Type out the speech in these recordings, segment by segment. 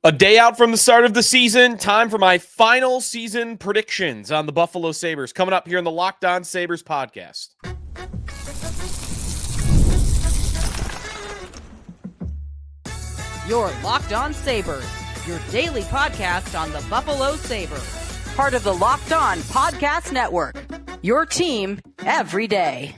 A day out from the start of the season, time for my final season predictions on the Buffalo Sabres. Coming up here on the Locked On Sabres podcast. Your Locked On Sabres, your daily podcast on the Buffalo Sabres. Part of the Locked On Podcast Network, your team every day.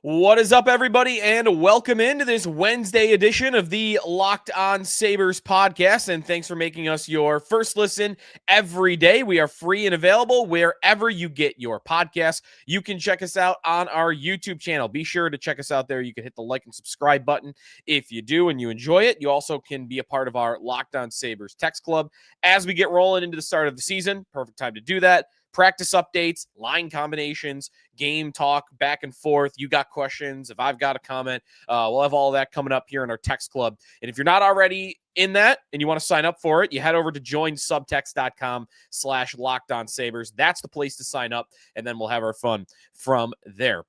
What is up, everybody, and welcome into this Wednesday edition of the Locked On Sabres podcast, and thanks for making us your first listen every day. We are free and available wherever you get your podcasts. You can check us out on our YouTube channel. Be sure to check us out there. You can hit the like and subscribe button if you do and you enjoy it. You also can be a part of our Locked On Sabres text club as we get rolling into the start of the season. Perfect time to do that. Practice updates, line combinations, game talk, back and forth. You got questions. If I've got a comment, we'll have all of that coming up here in our text club. And if you're not already in that and you want to sign up for it, you head over to joinsubtext.com/LockedOnSabres. That's the place to sign up, and then we'll have our fun from there.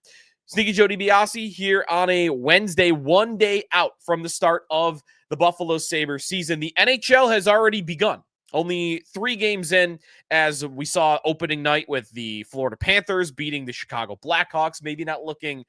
Sneaky Joe DiBiase here on a Wednesday, 1 day out from the start of the Buffalo Sabres season. The NHL has already begun. Only 3 games in, as we saw opening night with the Florida Panthers beating the Chicago Blackhawks. Maybe not looking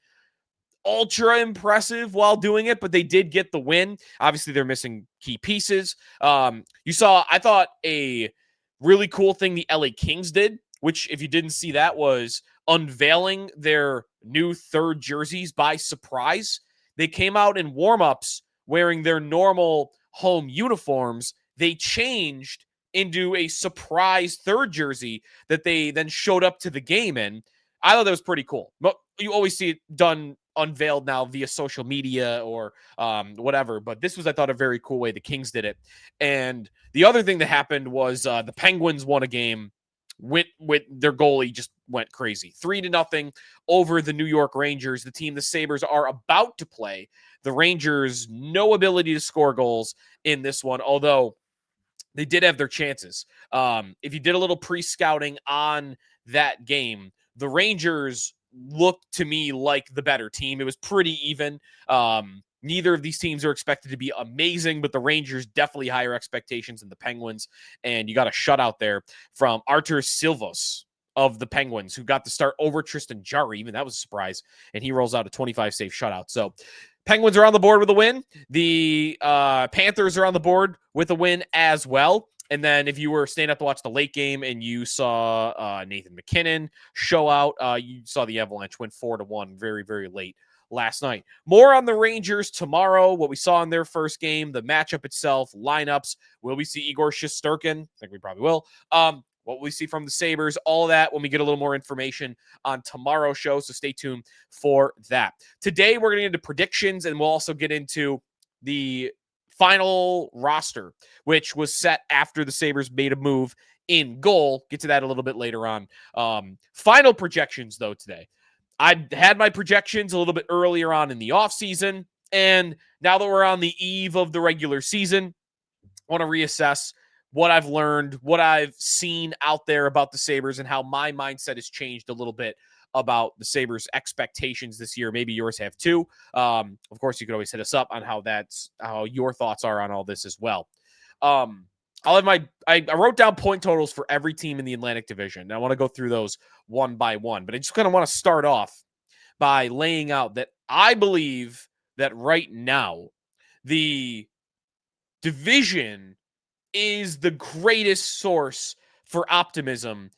ultra impressive while doing it, but they did get the win. Obviously, they're missing key pieces. You saw, I thought, a really cool thing the LA Kings did, which, if you didn't see that, was unveiling their new third jerseys by surprise. They came out in warmups wearing their normal home uniforms. They changed into a surprise third jersey that they then showed up to the game in. I thought that was pretty cool. You always see it done, unveiled now via social media or whatever, but this was, I thought, a very cool way the Kings did it. And the other thing that happened was the Penguins won a game with their goalie just went crazy. 3-0 over the New York Rangers, the team the Sabres are about to play. The Rangers, no ability to score goals in this one, although they did have their chances. If you did a little pre-scouting on that game, the Rangers looked to me like the better team. It was pretty even. Neither of these teams are expected to be amazing, but the Rangers definitely higher expectations than the Penguins. And you got a shutout there from Artur Silvos of the Penguins, who got the start over Tristan Jiri. Even that was a surprise. And he rolls out a 25-save shutout. So Penguins are on the board with a win. The Panthers are on the board with a win as well. And then if you were staying up to watch the late game and you saw Nathan MacKinnon show out, you saw the Avalanche win 4-1 very, very late last night. More on the Rangers tomorrow, what we saw in their first game, the matchup itself, lineups. Will we see Igor Shesterkin? I think we probably will. What we see from the Sabres, all of that when we get a little more information on tomorrow's show, so stay tuned for that. Today, we're going to get into predictions, and we'll also get into the final roster, which was set after the Sabres made a move in goal. Get to that a little bit later on. Final projections, though, today. I had my projections a little bit earlier on in the offseason, and now that we're on the eve of the regular season, I want to reassess what I've learned, what I've seen out there about the Sabres, and how my mindset has changed a little bit about the Sabres' expectations this year. Maybe yours have too. Of course, you could always hit us up on how your thoughts are on all this as well. I'll have I wrote down point totals for every team in the Atlantic Division. And I want to go through those one by one, but I just kind of want to start off by laying out that I believe that right now the division is the greatest source for optimism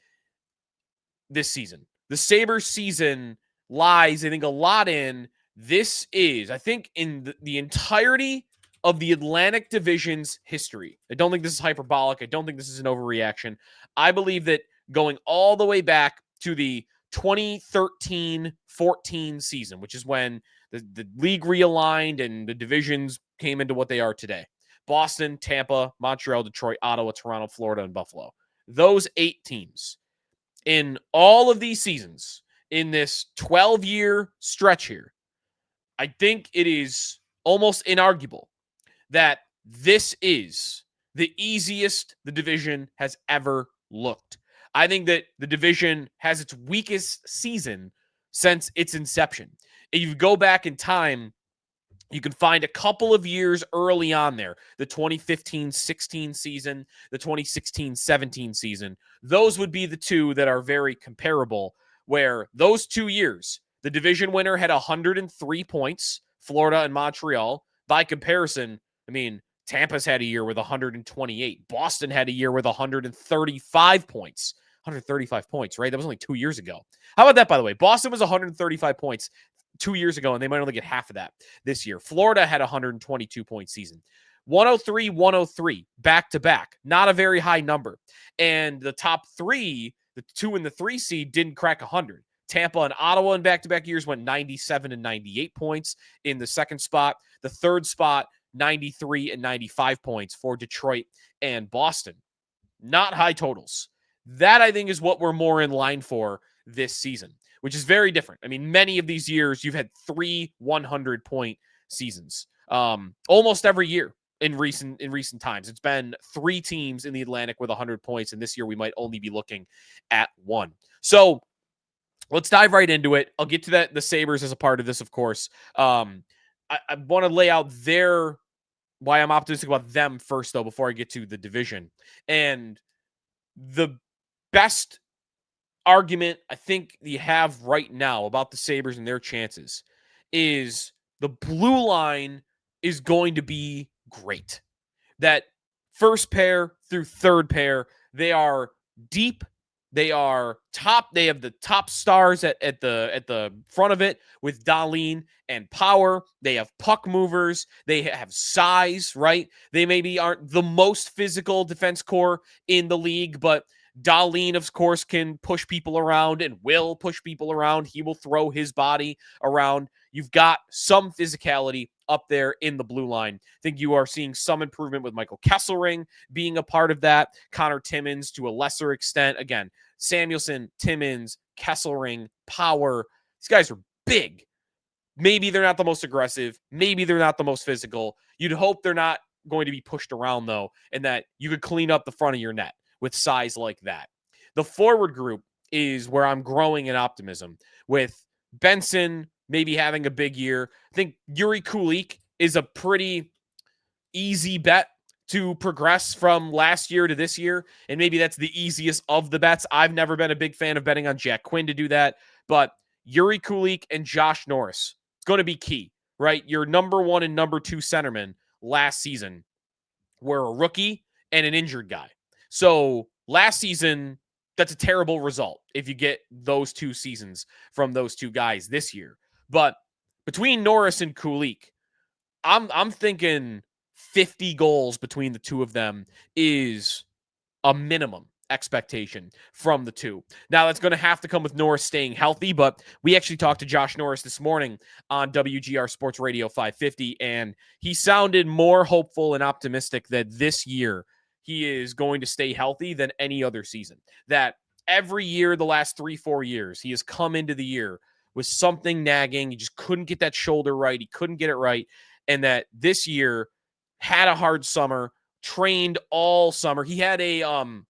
this season. The Sabres season lies, I think, a lot in this is, I think, in the entirety of the Atlantic Division's history. I don't think this is hyperbolic. I don't think this is an overreaction. I believe that going all the way back to the 2013-14 season, which is when the league realigned and the divisions came into what they are today. Boston, Tampa, Montreal, Detroit, Ottawa, Toronto, Florida, and Buffalo. Those 8 teams in all of these seasons, in this 12-year stretch here, I think it is almost inarguable that this is the easiest the division has ever looked. I think that the division has its weakest season since its inception. If you go back in time, You can find a couple of years early on there, the 2015-16 season, the 2016-17 season. Those would be the two that are very comparable, where those 2 years, the division winner had 103 points, Florida and Montreal. By comparison, I mean, Tampa's had a year with 128. Boston had a year with 135 points. 135 points, right? That was only 2 years ago. How about that, by the way? Boston was 135 points 2 years ago, and they might only get half of that this year. Florida had a 122-point season. 103, back-to-back. Not a very high number. And the top three, the 2 and the 3 seed, didn't crack 100. Tampa and Ottawa in back-to-back years went 97 and 98 points in the second spot. The third spot, 93 and 95 points for Detroit and Boston. Not high totals. That, I think, is what we're more in line for this season, which is very different. I mean, many of these years, you've had 3 100-point seasons almost every year in recent times. It's been 3 teams in the Atlantic with 100 points, and this year we might only be looking at 1. So let's dive right into it. I'll get to the Sabres as a part of this, of course. I want to lay out why I'm optimistic about them first, though, before I get to the division. And the best argument I think you have right now about the Sabres and their chances is the blue line is going to be great. That first pair through third pair, they are deep. They are top. They have the top stars at the front of it with Dahlin and Power. They have puck movers. They have size, right? They maybe aren't the most physical defense core in the league, but Dahlin, of course, can push people around and will push people around. He will throw his body around. You've got some physicality up there in the blue line. I think you are seeing some improvement with Michael Kesselring being a part of that. Connor Timmins to a lesser extent. Again, Samuelsson, Timmins, Kesselring, Power. These guys are big. Maybe they're not the most aggressive. Maybe they're not the most physical. You'd hope they're not going to be pushed around, though, and that you could clean up the front of your net with size like that. The forward group is where I'm growing in optimism, with Benson maybe having a big year. I think Jiri Kulich is a pretty easy bet to progress from last year to this year, and maybe that's the easiest of the bets. I've never been a big fan of betting on Jack Quinn to do that, but Jiri Kulich and Josh Norris, it's going to be key, right? Your number 1 and number 2 centermen last season were a rookie and an injured guy. So last season, that's a terrible result if you get those 2 seasons from those 2 guys this year. But between Norris and Kulich, I'm thinking 50 goals between the 2 of them is a minimum expectation from the 2. Now, that's going to have to come with Norris staying healthy, but we actually talked to Josh Norris this morning on WGR Sports Radio 550, and he sounded more hopeful and optimistic that this year he is going to stay healthy than any other season. That every year, the last 3-4 years, he has come into the year with something nagging. He just couldn't get that shoulder right. He couldn't get it right. And that this year had a hard summer, trained all summer. He had the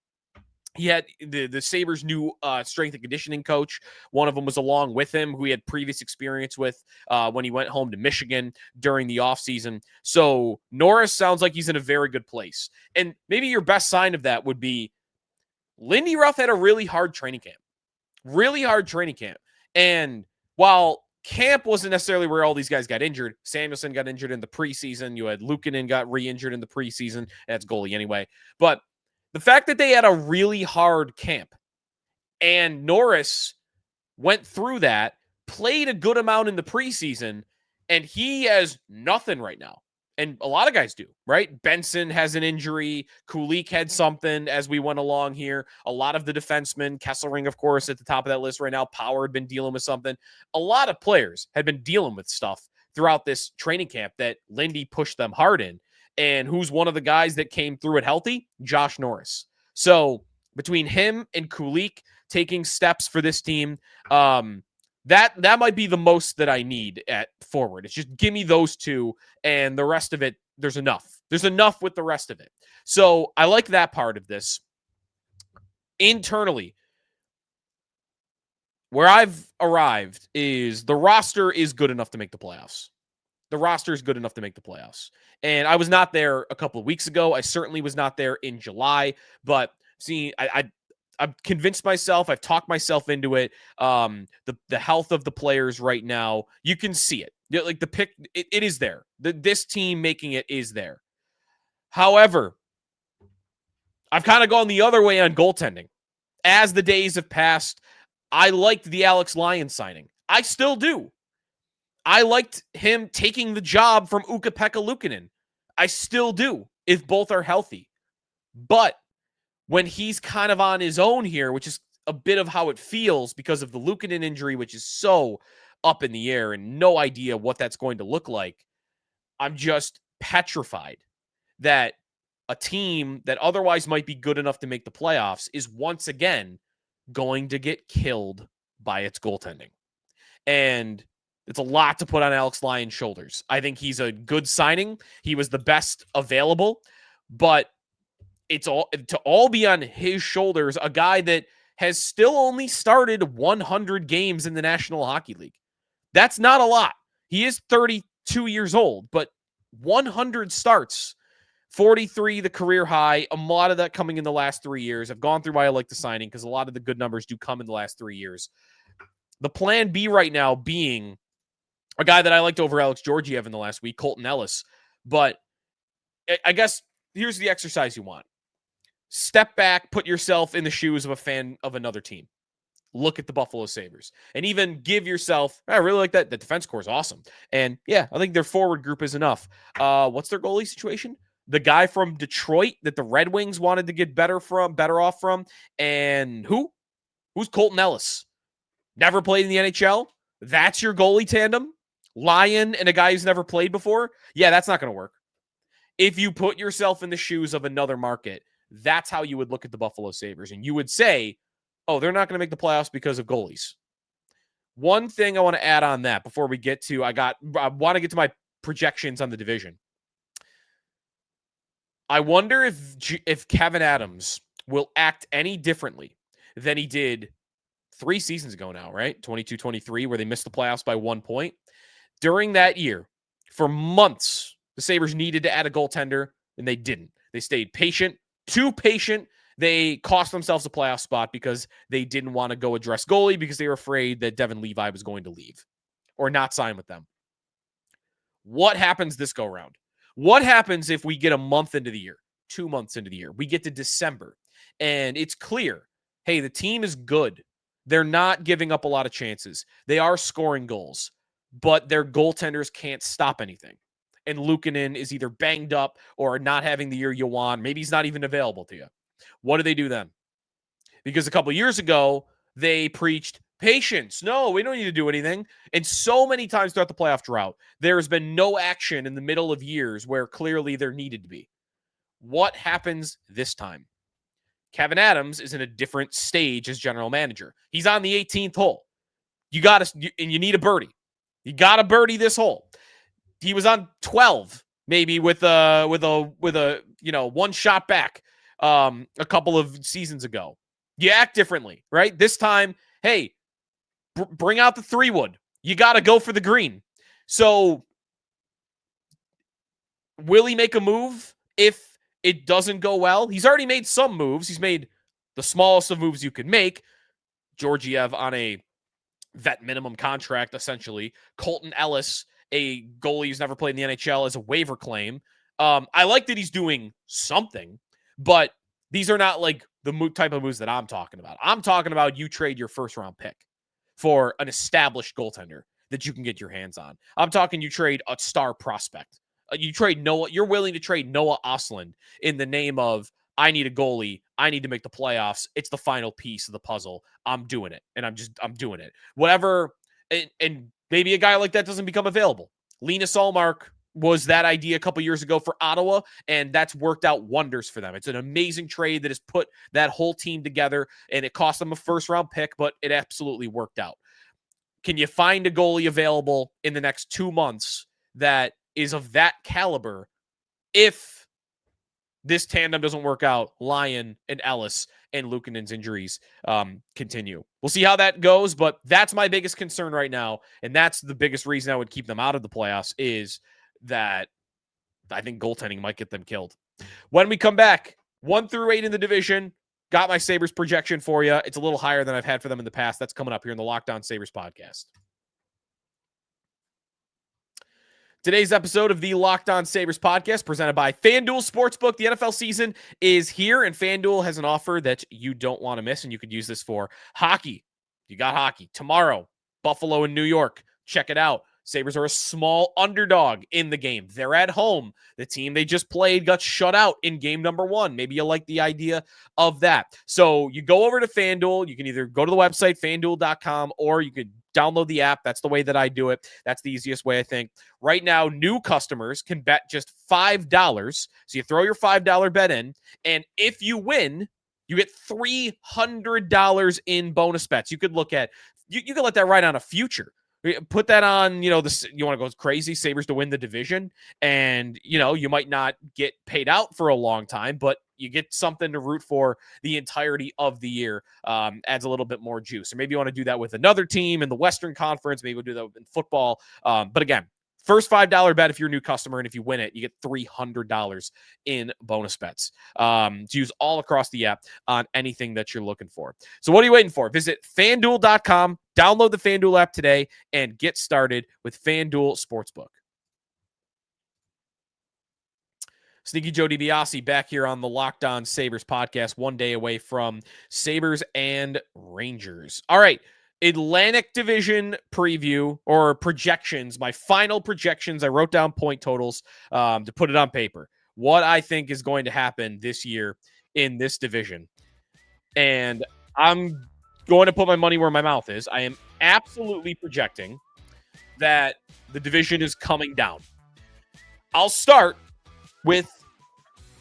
Sabres' new strength and conditioning coach. One of them was along with him, who he had previous experience with when he went home to Michigan during the offseason. So Norris sounds like he's in a very good place. And maybe your best sign of that would be Lindy Ruff had a really hard training camp. And while camp wasn't necessarily where all these guys got injured, Samuelsson got injured in the preseason. You had Luukkonen got re-injured in the preseason. That's goalie anyway. But the fact that they had a really hard camp and Norris went through that, played a good amount in the preseason, and he has nothing right now. And a lot of guys do, right? Benson has an injury. Kulich had something as we went along here. A lot of the defensemen, Kesselring, of course, at the top of that list right now. Power had been dealing with something. A lot of players had been dealing with stuff throughout this training camp that Lindy pushed them hard in. And who's one of the guys that came through it healthy? Josh Norris. So between him and Kulich taking steps for this team, that might be the most that I need at forward. It's just give me those 2, and the rest of it, there's enough. There's enough with the rest of it. So I like that part of this. Internally, where I've arrived is the roster is good enough to make the playoffs. The roster is good enough to make the playoffs. And I was not there a couple of weeks ago. I certainly was not there in July, but see, I've convinced myself, I've talked myself into it. The health of the players right now, you can see it. Like the pick, it is there. This team making it is there. However, I've kind of gone the other way on goaltending. As the days have passed, I liked the Alex Lyon signing. I still do. I liked him taking the job from Ukko-Pekka Luukkonen. I still do, if both are healthy. But when he's kind of on his own here, which is a bit of how it feels because of the Luukkonen injury, which is so up in the air and no idea what that's going to look like, I'm just petrified that a team that otherwise might be good enough to make the playoffs is once again going to get killed by its goaltending. And it's a lot to put on Alex Lyon's shoulders. I think he's a good signing. He was the best available, but it's all to all be on his shoulders, a guy that has still only started 100 games in the National Hockey League. That's not a lot. He is 32 years old, but 100 starts, 43 the career high, a lot of that coming in the last 3 years. I've gone through why I like the signing because a lot of the good numbers do come in the last 3 years. The plan B right now being a guy that I liked over Alex Georgiev in the last week, Colten Ellis. But I guess here's the exercise you want. Step back, put yourself in the shoes of a fan of another team. Look at the Buffalo Sabres. And even give yourself, I really like that. The defense core is awesome. And yeah, I think their forward group is enough. What's their goalie situation? The guy from Detroit that the Red Wings wanted to get better off from. And who's Colten Ellis? Never played in the NHL? That's your goalie tandem? Lyon and a guy who's never played before? Yeah, that's not going to work. If you put yourself in the shoes of another market, that's how you would look at the Buffalo Sabres. And you would say, oh, they're not going to make the playoffs because of goalies. One thing I want to add on that before we get to, I want to get to my projections on the division. I wonder if Kevyn Adams will act any differently than he did 3 seasons ago now, right? 22-23, where they missed the playoffs by 1 point. During that year, for months, the Sabres needed to add a goaltender, and they didn't. They stayed patient, too patient. They cost themselves a playoff spot because they didn't want to go address goalie because they were afraid that Devin Levi was going to leave or not sign with them. What happens this go round? What happens if we get a month into the year, 2 months into the year? We get to December, and it's clear, hey, the team is good. They're not giving up a lot of chances. They are scoring goals, but their goaltenders can't stop anything. And Luukkonen is either banged up or not having the year you want. Maybe he's not even available to you. What do they do then? Because a couple years ago, they preached patience. No, we don't need to do anything. And so many times throughout the playoff drought, there has been no action in the middle of years where clearly there needed to be. What happens this time? Kevyn Adams is in a different stage as general manager. He's on the 18th hole. You need a birdie. You got to birdie this hole. He was on 12, maybe with a one shot back a couple of seasons ago. You act differently, right? This time, hey, bring out the 3-wood. You got to go for the green. So will he make a move if it doesn't go well? He's already made some moves. He's made the smallest of moves you could make. Georgiev on a vet minimum contract, essentially. Colten Ellis, a goalie who's never played in the NHL, as a waiver claim. I like that he's doing something, but these are not like the type of moves that I'm talking about. I'm talking about you trade your first-round pick for an established goaltender that you can get your hands on. I'm talking you trade a star prospect. You trade Noah. You're willing to trade Noah Ostlund in the name of, I need a goalie. I need to make the playoffs. It's the final piece of the puzzle. I'm doing it. And I'm doing it. Whatever. And maybe a guy like that doesn't become available. Linus Ullmark was that idea a couple years ago for Ottawa, and that's worked out wonders for them. It's an amazing trade that has put that whole team together, and it cost them a first-round pick, but it absolutely worked out. Can you find a goalie available in the next 2 months that is of that caliber if this tandem doesn't work out, Lyon and Ellis and Luukkonen's injuries continue. We'll see how that goes, but that's my biggest concern right now, and that's the biggest reason I would keep them out of the playoffs is that I think goaltending might get them killed. When we come back, 1-8 in the division, got my Sabres projection for you. It's a little higher than I've had for them in the past. That's coming up here in the Locked On Sabres podcast. Today's episode of the Locked On Sabres podcast presented by FanDuel Sportsbook. The NFL season is here, and FanDuel has an offer that you don't want to miss, and you could use this for hockey. You got hockey. Tomorrow, Buffalo and New York. Check it out. Sabres are a small underdog in the game. They're at home. The team they just played got shut out in game number 1. Maybe you like the idea of that. So you go over to FanDuel. You can either go to the website, FanDuel.com, or you could download the app. That's the way that I do it. That's the easiest way, I think. Right now, new customers can bet just $5. So you throw your $5 bet in, and if you win, you get $300 in bonus bets. You could look at, you could let that ride on a future. Put that on, you want to go crazy, Sabres to win the division, and, you might not get paid out for a long time, but you get something to root for the entirety of the year. Adds a little bit more juice. Or maybe you want to do that with another team in the Western Conference. Maybe we'll do that in football. But again, first $5 bet if you're a new customer, and if you win it, you get $300 in bonus bets to use all across the app on anything that you're looking for. So what are you waiting for? Visit FanDuel.com, download the FanDuel app today, and get started with FanDuel Sportsbook. Sneaky Joe DiBiase back here on the Locked On Sabres podcast, one day away from Sabres and Rangers. All right. Atlantic Division preview or projections, my final projections. I wrote down point totals to put it on paper. What I think is going to happen this year in this division. And I'm going to put my money where my mouth is. I am absolutely projecting that the division is coming down. I'll start with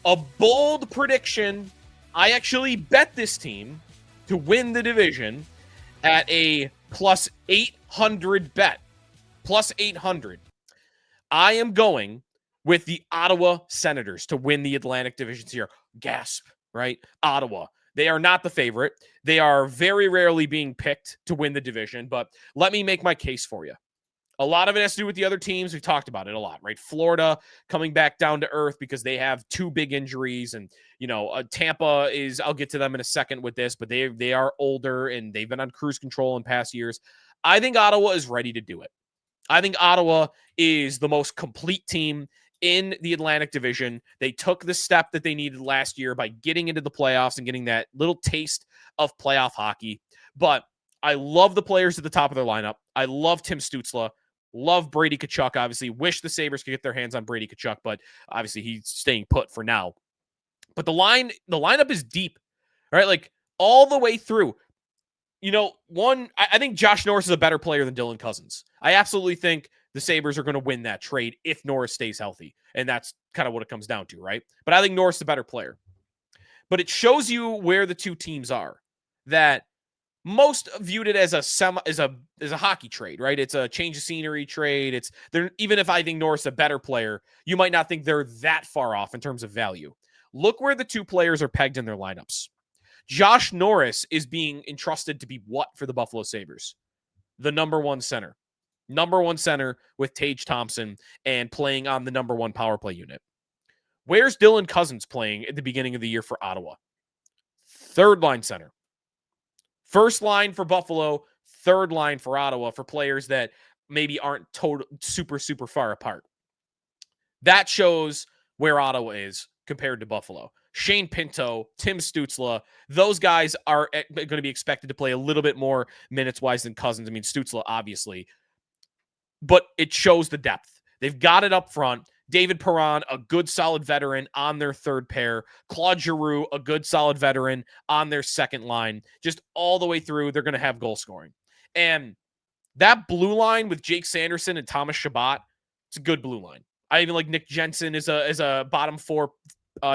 a bold prediction. I actually bet this team to win the division at a plus 800 bet. Plus 800. I am going with the Ottawa Senators to win the Atlantic Divisions here. Gasp, right? Ottawa. They are not the favorite. They are very rarely being picked to win the division, but let me make my case for you. A lot of it has to do with the other teams. We've talked about it a lot, right? Florida coming back down to earth because they have 2 big injuries. And, Tampa is, I'll get to them in a second with this, but they are older and they've been on cruise control in past years. I think Ottawa is ready to do it. I think Ottawa is the most complete team in the Atlantic Division. They took the step that they needed last year by getting into the playoffs and getting that little taste of playoff hockey. But I love the players at the top of their lineup. I love Tim Stützle. Love Brady Tkachuk, obviously. Wish the Sabres could get their hands on Brady Tkachuk, but obviously he's staying put for now. But the lineup is deep, right? Like all the way through. I think Josh Norris is a better player than Dylan Cousins. I absolutely think the Sabres are going to win that trade if Norris stays healthy. And that's kind of what it comes down to, right? But I think Norris is a better player. But it shows you where the two teams are. That most viewed it as a hockey trade, right? It's a change of scenery trade. Even if I think Norris is a better player, you might not think they're that far off in terms of value. Look where the two players are pegged in their lineups. Josh Norris is being entrusted to be what for the Buffalo Sabres? The number one center. Number one center with Tage Thompson and playing on the number one power play unit. Where's Dylan Cousins playing at the beginning of the year for Ottawa? Third line center. First line for Buffalo, third line for Ottawa for players that maybe aren't super far apart. That shows where Ottawa is compared to Buffalo. Shane Pinto, Tim Stützle, those guys are going to be expected to play a little bit more minutes-wise than Cousins. I mean, Stützle, obviously. But it shows the depth. They've got it up front. David Perron, a good solid veteran on their third pair. Claude Giroux, a good solid veteran on their second line. Just all the way through, they're going to have goal scoring. And that blue line with Jake Sanderson and Thomas Chabot, it's a good blue line. I even like Nick Jensen as a bottom 4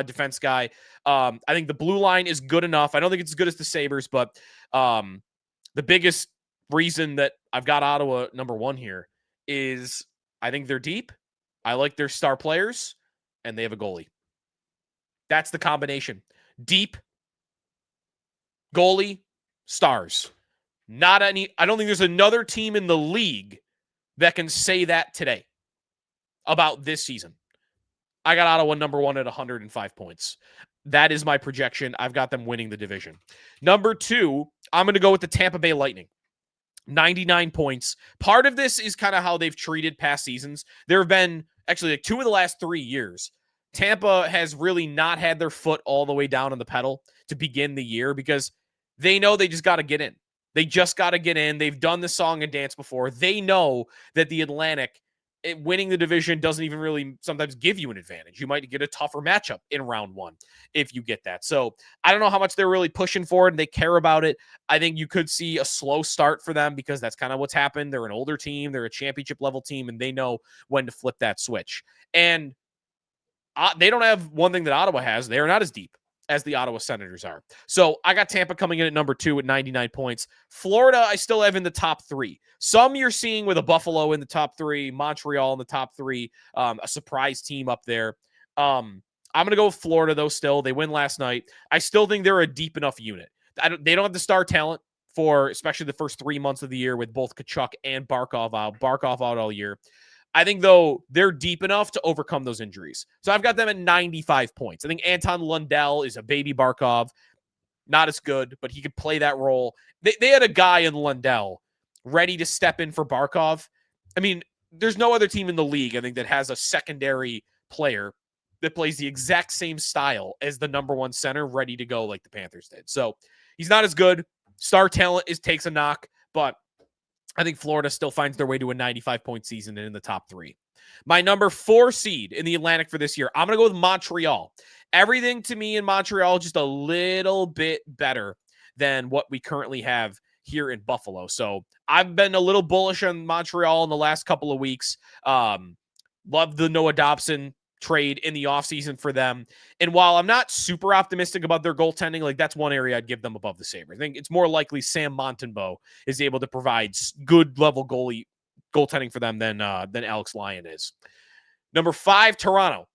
defense guy. I think the blue line is good enough. I don't think it's as good as the Sabres, but the biggest reason that I've got Ottawa number 1 here is I think they're deep. I like their star players, and they have a goalie. That's the combination. Deep, goalie, stars. I don't think there's another team in the league that can say that today about this season. I got Ottawa number 1 at 105 points. That is my projection. I've got them winning the division. Number 2, I'm going to go with the Tampa Bay Lightning. 99 points. Part of this is kind of how they've treated past seasons. There have been actually like 2 of the last 3 years. Tampa has really not had their foot all the way down on the pedal to begin the year because they know they just got to get in. They just got to get in. They've done the song and dance before. They know that the Atlantic, winning the division doesn't even really sometimes give you an advantage. You might get a tougher matchup in round 1 if you get that. So I don't know how much they're really pushing for it and they care about it. I think you could see a slow start for them because that's kind of what's happened. They're an older team. They're a championship level team, and they know when to flip that switch. And they don't have one thing that Ottawa has. They're not as deep as the Ottawa Senators are. So I got Tampa coming in at number 2 at 99 points. Florida, I still have in the top 3. Some you're seeing with a Buffalo in the top 3, Montreal in the top 3, a surprise team up there. I'm going to go with Florida, though, still. They win last night. I still think they're a deep enough unit. They don't have the star talent for especially the first 3 months of the year with both Tkachuk and Barkov out. Barkov out all year. I think, though, they're deep enough to overcome those injuries. So I've got them at 95 points. I think Anton Lundell is a baby Barkov. Not as good, but he could play that role. They had a guy in Lundell ready to step in for Barkov. I mean, there's no other team in the league, I think, that has a secondary player that plays the exact same style as the number 1 center ready to go like the Panthers did. So he's not as good. Star talent takes a knock, but I think Florida still finds their way to a 95-point season and in the top 3. My number 4 seed in the Atlantic for this year, I'm going to go with Montreal. Everything to me in Montreal just a little bit better than what we currently have here in Buffalo. So I've been a little bullish on Montreal in the last couple of weeks. Love the Noah Dobson trade in the offseason for them. And while I'm not super optimistic about their goaltending, like that's one area I'd give them above the Sabres. I think it's more likely Sam Montembeault is able to provide good level goaltending for them than Alex Lyon is. Number 5, Toronto.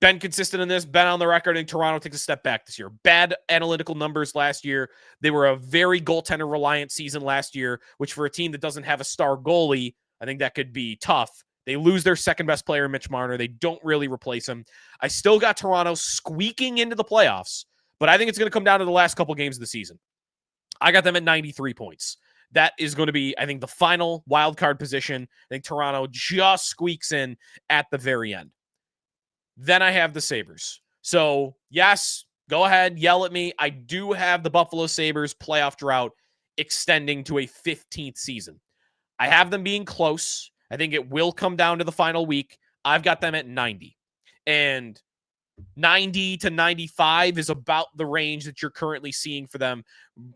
Been consistent in this, been on the record, and Toronto takes a step back this year. Bad analytical numbers last year. They were a very goaltender-reliant season last year, which for a team that doesn't have a star goalie, I think that could be tough. They lose their second-best player, Mitch Marner. They don't really replace him. I still got Toronto squeaking into the playoffs, but I think it's going to come down to the last couple games of the season. I got them at 93 points. That is going to be, I think, the final wild card position. I think Toronto just squeaks in at the very end. Then I have the Sabres. So, yes, go ahead, yell at me. I do have the Buffalo Sabres playoff drought extending to a 15th season. I have them being close. I think it will come down to the final week. I've got them at 90. And 90 to 95 is about the range that you're currently seeing for them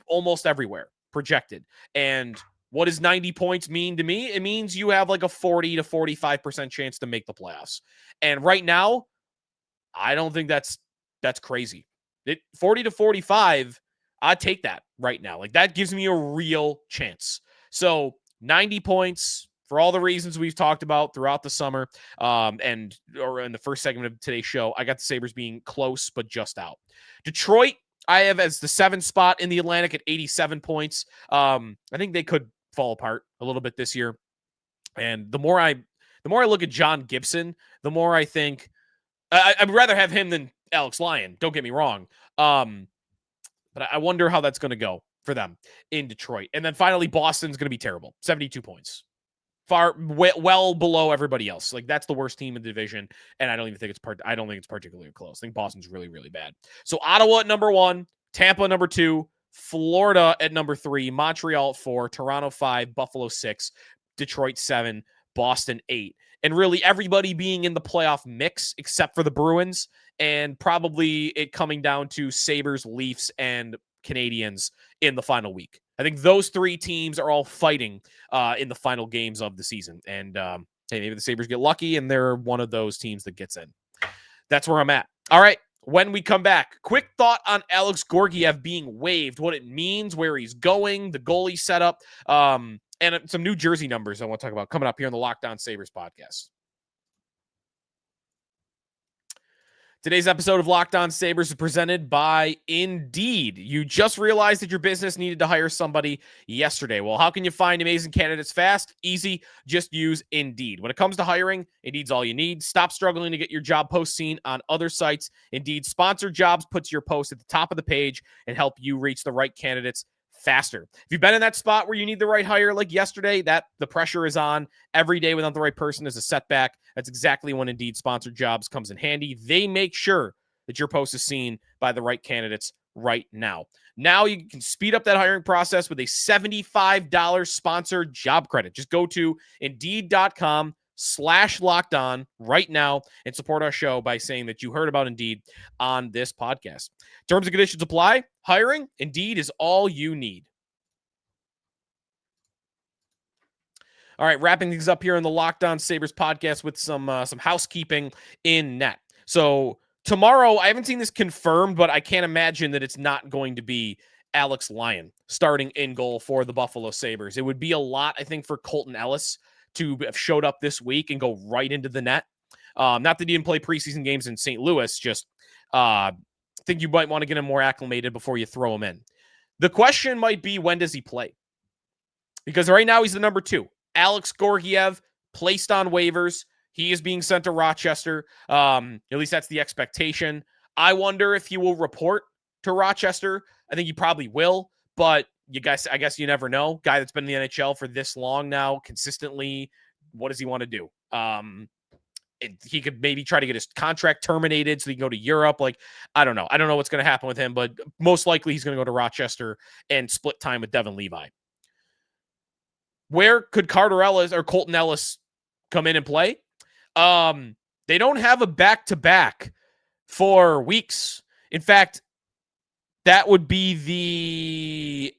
almost everywhere projected. And what does 90 points mean to me? It means you have like a 40 to 45% chance to make the playoffs. And right now, I don't think that's crazy. 40 to 45, I'd take that right now. Like that gives me a real chance. So 90 points for all the reasons we've talked about throughout the summer or in the first segment of today's show. I got the Sabres being close, but just out. Detroit, I have as the 7th spot in the Atlantic at 87 points. I think they could fall apart a little bit this year. And the more I look at John Gibson, the more I think I'd rather have him than Alex Lyon. Don't get me wrong. But I wonder how that's going to go for them in Detroit. And then finally, Boston's going to be terrible. 72 points. Well below everybody else. Like that's the worst team in the division. And I don't think it's particularly close. I think Boston's really, really bad. So Ottawa at number 1, Tampa number 2, Florida at number 3, Montreal at 4, Toronto 5, Buffalo 6, Detroit 7, Boston 8. And really everybody being in the playoff mix except for the Bruins and probably it coming down to Sabres, Leafs, and Canadians in the final week. I think those 3 teams are all fighting in the final games of the season. And hey, maybe the Sabres get lucky and they're one of those teams that gets in. That's where I'm at. All right. When we come back, quick thought on Alex Georgiev being waived, what it means, where he's going, the goalie setup, and some New Jersey numbers I want to talk about coming up here on the Locked On Sabres podcast. Today's episode of Locked On Sabres is presented by Indeed. You just realized that your business needed to hire somebody yesterday. Well, how can you find amazing candidates fast? Easy. Just use Indeed. When it comes to hiring, Indeed's all you need. Stop struggling to get your job post seen on other sites. Indeed sponsored jobs puts your post at the top of the page and help you reach the right candidates faster. If you've been in that spot where you need the right hire like yesterday, that the pressure is on. Every day without the right person is a setback. That's exactly when Indeed sponsored jobs comes in handy. They make sure that your post is seen by the right candidates right now. Now you can speed up that hiring process with a $75 sponsored job credit. Just go to Indeed.com/lockedon right now and support our show by saying that you heard about Indeed on this podcast. Terms and conditions apply. Hiring, Indeed is all you need. All right, wrapping things up here in the Locked On Sabres podcast with some housekeeping in net. So tomorrow, I haven't seen this confirmed, but I can't imagine that it's not going to be Alex Lyon starting in goal for the Buffalo Sabres. It would be a lot, I think, for Colten Ellis to have showed up this week and go right into the net. Not that he didn't play preseason games in St. Louis, just I think you might want to get him more acclimated before you throw him in. The question might be, when does he play? Because right now he's the number 2. Alex Gorgiev placed on waivers. He is being sent to Rochester. At least that's the expectation. I wonder if he will report to Rochester. I think he probably will, but I guess you never know. Guy that's been in the NHL for this long now, consistently, what does he want to do? He could maybe try to get his contract terminated so he can go to Europe. Like, I don't know. I don't know what's going to happen with him, but most likely he's going to go to Rochester and split time with Devin Levi. Where could Carter Ellis or Colten Ellis come in and play? They don't have a back-to-back for weeks. In fact, that would be the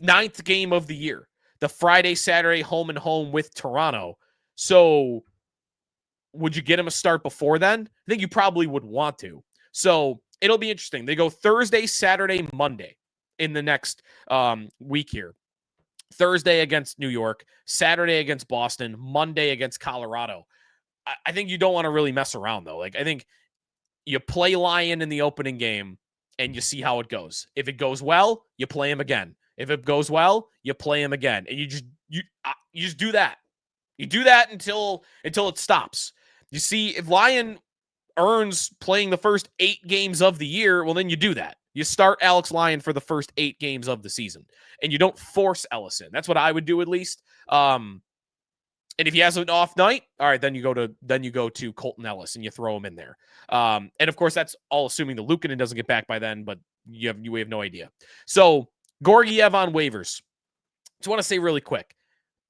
9th game of the year. The Friday, Saturday, home and home with Toronto. So would you get him a start before then? I think you probably would want to. So it'll be interesting. They go Thursday, Saturday, Monday in the next week here. Thursday against New York, Saturday against Boston, Monday against Colorado. I think you don't want to really mess around, though. Like, I think you play Lyon in the opening game and you see how it goes. If it goes well, you play him again. If it goes well, you play him again. And you just do that. You do that until it stops. You see, if Lyon earns playing the first 8 games of the year, well, then you do that. You start Alex Lyon for the first 8 games of the season, and you don't force Ellis in. That's what I would do, at least. And if he has an off night, all right, then you go to Colten Ellis and you throw him in there. And of course, that's all assuming the Luukkonen doesn't get back by then, but we have no idea. So Gorgiev on waivers. Just want to say really quick,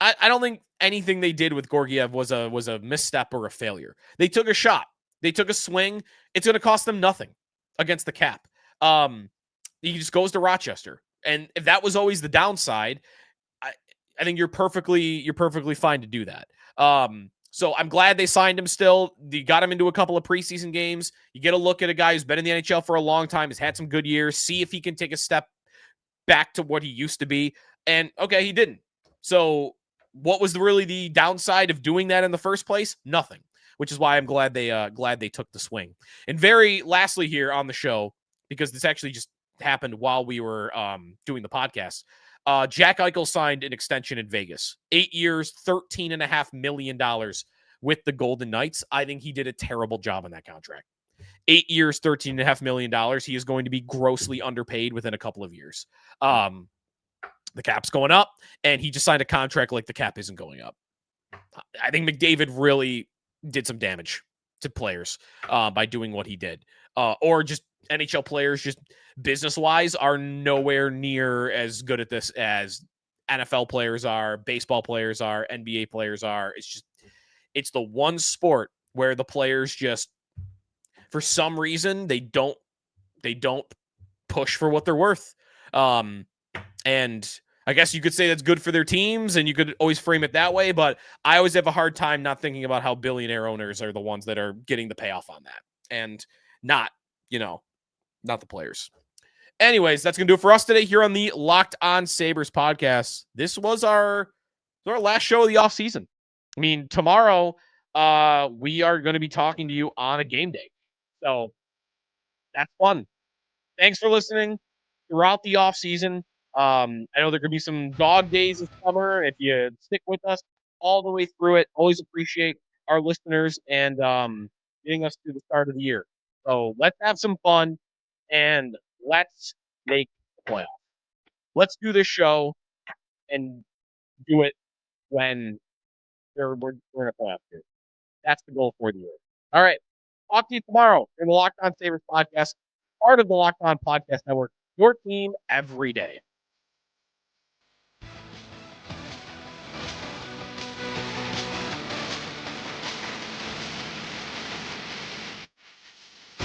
I don't think anything they did with Gorgiev was a misstep or a failure. They took a shot. They took a swing. It's going to cost them nothing against the cap. He just goes to Rochester. And if that was always the downside, I think you're perfectly fine to do that. So I'm glad they signed him still. They got him into a couple of preseason games. You get a look at a guy who's been in the NHL for a long time, has had some good years, see if he can take a step back to what he used to be. And okay, he didn't. So what was really the downside of doing that in the first place? Nothing, which is why I'm glad they took the swing. And very lastly here on the show, because this actually just happened while we were doing the podcast, Jack Eichel signed an extension in Vegas. 8 years, $13.5 million with the Golden Knights. I think he did a terrible job on that contract. 8 years, $13.5 million. He is going to be grossly underpaid within a couple of years. The cap's going up, and he just signed a contract like the cap isn't going up. I think McDavid really did some damage to players by doing what he did. Or just NHL players, just business-wise, are nowhere near as good at this as NFL players are, baseball players are, NBA players are. It's the one sport where the players just, for some reason, they don't push for what they're worth. And I guess you could say that's good for their teams, and you could always frame it that way, but I always have a hard time not thinking about how billionaire owners are the ones that are getting the payoff on that, and not the players. Anyways, that's going to do it for us today here on the Locked On Sabres podcast. This was our last show of the offseason. I mean, tomorrow we are going to be talking to you on a game day. So that's fun. Thanks for listening throughout the off season. I know there could be some dog days this summer. If you stick with us all the way through it, always appreciate our listeners and getting us through the start of the year. So let's have some fun and let's make the playoffs. Let's do this show and do it when we're in a playoff period. That's the goal for the year. All right. Talk to you tomorrow in the Locked On Sabres podcast, part of the Locked On Podcast Network, your team every day.